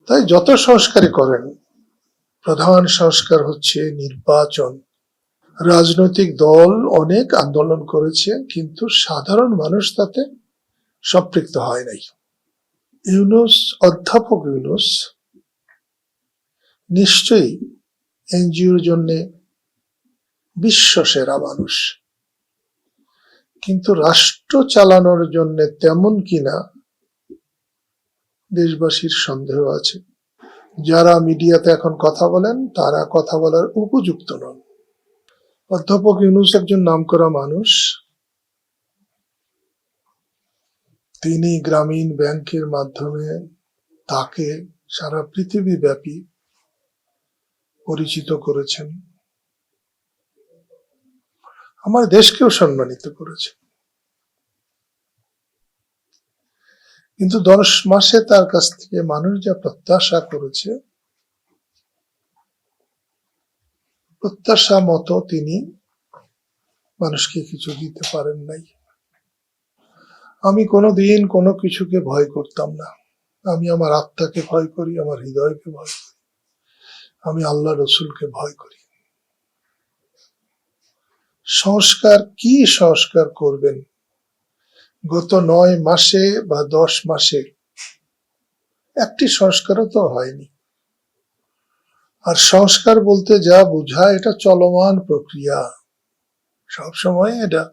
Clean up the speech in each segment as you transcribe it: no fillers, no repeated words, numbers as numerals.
তাই যত সংস্কারই করেন, প্রধান সংস্কার হচ্ছে নির্বাচন। রাজনৈতিক দল অনেক আন্দোলন করেছে, কিন্তু সাধারণ মানুষ তাতে সম্পৃক্ত হয় নাই। অধ্যাপক ইউনূস নিশ্চয়ই এনজিওর জন্য বিশ্ব সেরা মানুষ, কিন্তু রাষ্ট্র চালানোর জন্য তেমন কিনা দেশবাসীর সন্দেহ আছে। যারা মিডিয়াতে এখন কথা বলেন তারা কথা বলার উপযুক্ত নন। অধ্যাপক ইউনূস একজন নামকরা মানুষ। তিনি গ্রামীণ ব্যাংকের মাধ্যমে তাকে সারা পৃথিবীব্যাপী পরিচিত করেছেন, আমার দেশকেও সম্মানিত করেছেন। কিন্তু 10 মাসে তার কাছ থেকে মানুষ যা প্রত্যাশা করেছে, প্রত্যাশা মতো তিনি মানুষকে কিছু দিতে পারেন নাই। আমি কোনোদিন কোনো কিছুকে ভয় করতাম না। আমি আমার আত্মাকে ভয় করি, আমার হৃদয়কে ভয় করি, আমি আল্লাহ রসুলকে ভয় করি। সংস্কার কি সংস্কার করবেন? গত 9 মাসে বা 10 মাসে একটি সংস্কারও তো হয়নি। আর সংস্কার বলতে যা বোঝায়, এটা চলমান প্রক্রিয়া, সবসময় এটা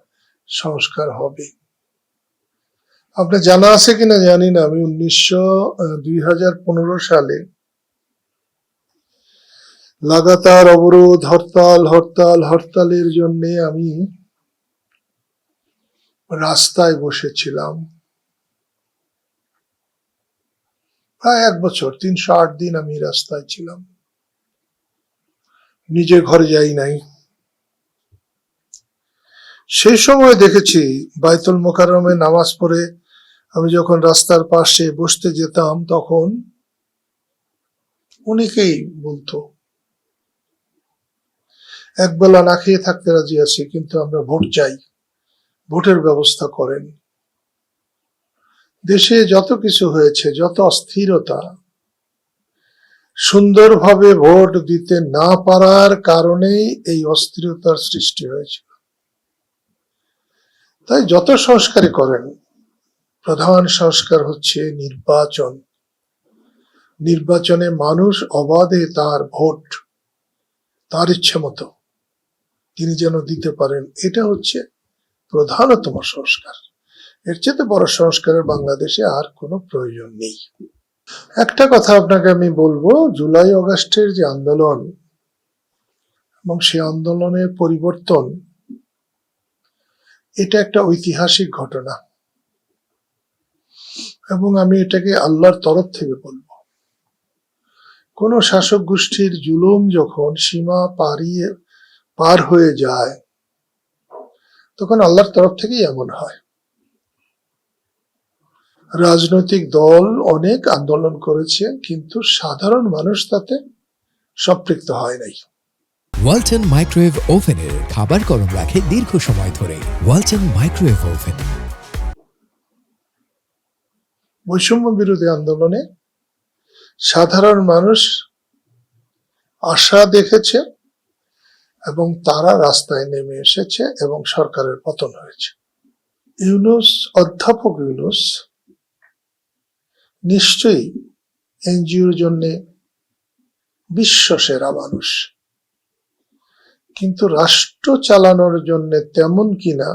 সংস্কার হবে। আপনার জানা আছে কিনা জানি না, আমি 2015 সালে লাগাতার অবরোধ, হরতালের জন্য আমি রাস্তায় বসেছিলাম। প্রায় 1 বছর 308 দিন আমি রাস্তায় ছিলাম, নিজে ঘরে যাই নাই। সেই সময় দেখেছি বাইতুল মোকাররমে নামাজ পড়ে আমি যখন রাস্তার পাশে বসতে যেতাম, তখন অনেকেই বলতো একবেলা না খেয়ে থাকতে রাজি আছি, কিন্তু আমরা ভোট চাই, ভোটের ব্যবস্থা করেন। দেশে যত কিছু হয়েছে, যত অস্থিরতা, সুন্দরভাবে ভোট দিতে না পারার কারণেই এই অস্থিরতার সৃষ্টি হয়েছিল। তাই যত সংস্কারই করেন, প্রধান সংস্কার হচ্ছে নির্বাচন। নির্বাচনে মানুষ অবাধে তার ভোট তার ইচ্ছে মতো তিনি যেন দিতে পারেন, এটা হচ্ছে প্রধানতম সংস্কার। এর চেয়ে বড় সংস্কারের বাংলাদেশে আর কোনো প্রয়োজন নেই। একটা কথা আপনাকে আমি বলবো, জুলাই আগস্টের যে আন্দোলন এবং সে আন্দোলনের পরিবর্তন, এটা একটা ঐতিহাসিক ঘটনা, এবং আমি এটাকে আল্লাহর তরফ থেকে বলবো। কোন শাসক গোষ্ঠীর জুলুম যখন সীমা পার হয়ে যায়, তখন আল্লাহর তরফ থেকেই এমন হয়। রাজনৈতিক দল অনেক আন্দোলন করেছে, কিন্তু সাধারণ মানুষ তাতে সম্পৃক্ত হয় নাই। ওয়ালটন মাইক্রোওয়েভ ওভেনের খাবার গরম রাখে দীর্ঘ সময় ধরে। Walton microwave oven. বৈষম্য বিরোধী আন্দোলনে সাধারণ মানুষ আশা দেখেছে এবং তারা রাস্তায় নেমে এসেছে এবং সরকারের পতন হয়েছে। অধ্যাপক ইউনূস নিশ্চয়ই এনজিওর জন্য বিশ্ব সেরা মানুষ, কিন্তু রাষ্ট্র চালানোর জন্য তেমন কিনা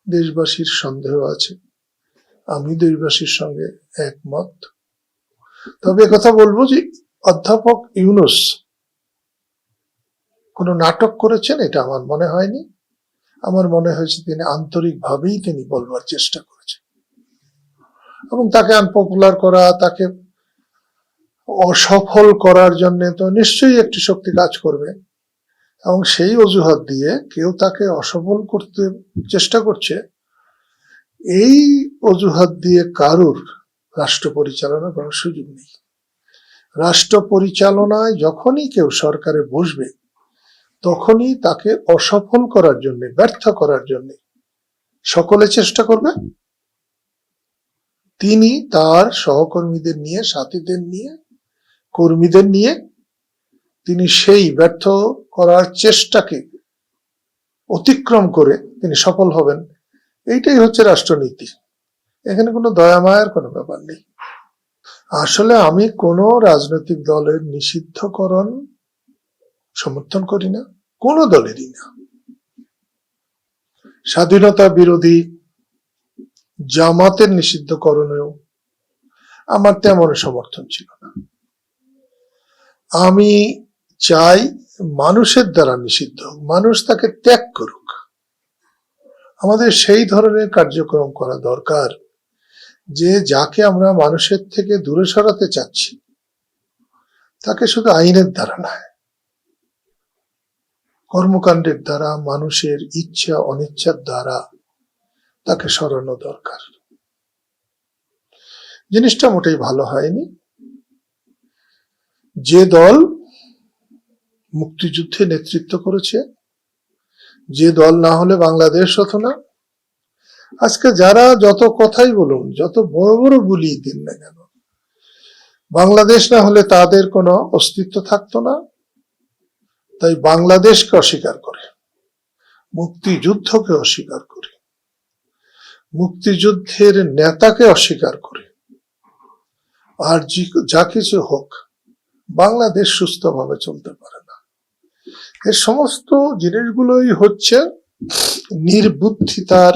দেশবাসীর সন্দেহ আছে। আমি দেশবাসীর সঙ্গে একমত। তবে কথা বলবো যে অধ্যাপক ইউনূস কোনো নাটক করেছেন এটা আমার মনে হয়নি। আমার মনে হয়েছে তিনি আন্তরিকভাবেই তিনি বলবার চেষ্টা করেছেন, এবং তাকে আনপপুলার করা, তাকে অসফল করার জন্য তো নিশ্চয়ই একটি শক্তি কাজ করবে, এবং সেই অজুহাত দিয়ে কেউ তাকে অসফল করতে চেষ্টা করছে। এই অজুহাত দিয়ে কারুর রাষ্ট্র পরিচালনা করার সুযোগ নেই। রাষ্ট্র পরিচালনায় যখনই কেউ সরকারে বসবে, তখনই তাকে অসফল করার জন্য, ব্যর্থ করার জন্য সকলে চেষ্টা করবে। তিনি তার সহকর্মীদের নিয়ে, সাথীদের নিয়ে, কর্মীদের নিয়ে তিনি সেই ব্যর্থ করার চেষ্টাকে অতিক্রম করে তিনি সফল হবেন। এইটাই হচ্ছে রাষ্ট্রনীতি। এখানে কোনো দয়া মায়ার কোনো ব্যাপার নেই। আসলে আমি কোনো রাজনৈতিক দলের নিষিদ্ধকরণ সমর্থন করি না, কোনো দলেরই না। স্বাধীনতা বিরোধী জামাতের নিষিদ্ধকরণেও আমার তেমন সমর্থন ছিল না। আমি চাই মানুষের দ্বারা নিষিদ্ধ হোক, মানুষ তাকে ত্যাগ করুক। আমাদের সেই ধরনের কার্যক্রম করা দরকার যে যাকে আমরা মানুষের থেকে দূরে সরাতে চাচ্ছি তাকে শুধু আইনের দ্বারা নয়, কর্মকাণ্ডের দ্বারা, মানুষের ইচ্ছা অনিচ্ছার দ্বারা তাকে সরানো দরকার। জিনিসটা মোটেই ভালো হয়নি। যে দল মুক্তিযুদ্ধে নেতৃত্ব করেছে, যে দল না হলে বাংলাদেশ হতো না, আজকে যারা যত কথাই বলুন, যত বড় বড় গুলিয়ে দিন না কেন, বাংলাদেশ না হলে তাদের কোনো অস্তিত্ব থাকতো না। তাই বাংলাদেশকে অস্বীকার করে, মুক্তিযুদ্ধকে অস্বীকার করে, মুক্তিযুদ্ধের নেতাকে অস্বীকার করে, আর যা কিছু হোক, বাংলাদেশ সুস্থভাবে চলতে পারে না। এর সমস্ত জিনিসগুলোই হচ্ছে নির্বুদ্ধিতার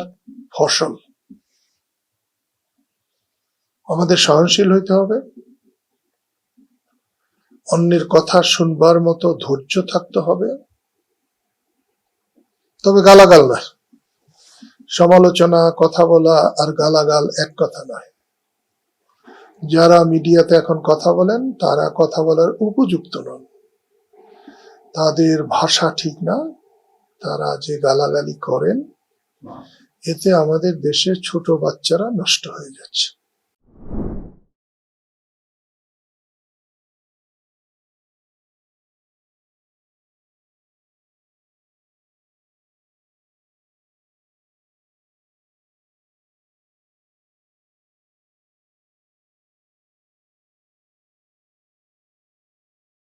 ফসল। আমাদের সহনশীল হইতে হবে, অন্যের কথা শুনবার মতো ধৈর্য থাকতে হবে, তবে গালাগাল নয়। সমালোচনা, কথা বলা আর গালাগাল এক কথা নয়। যারা মিডিয়াতে এখন কথা বলেন তারা কথা বলার উপযুক্ত নন, তাদের ভাষা ঠিক না। তারা যে গালাগালি করেন এতে আমাদের দেশের ছোট বাচ্চারা নষ্ট হয়ে যাচ্ছে।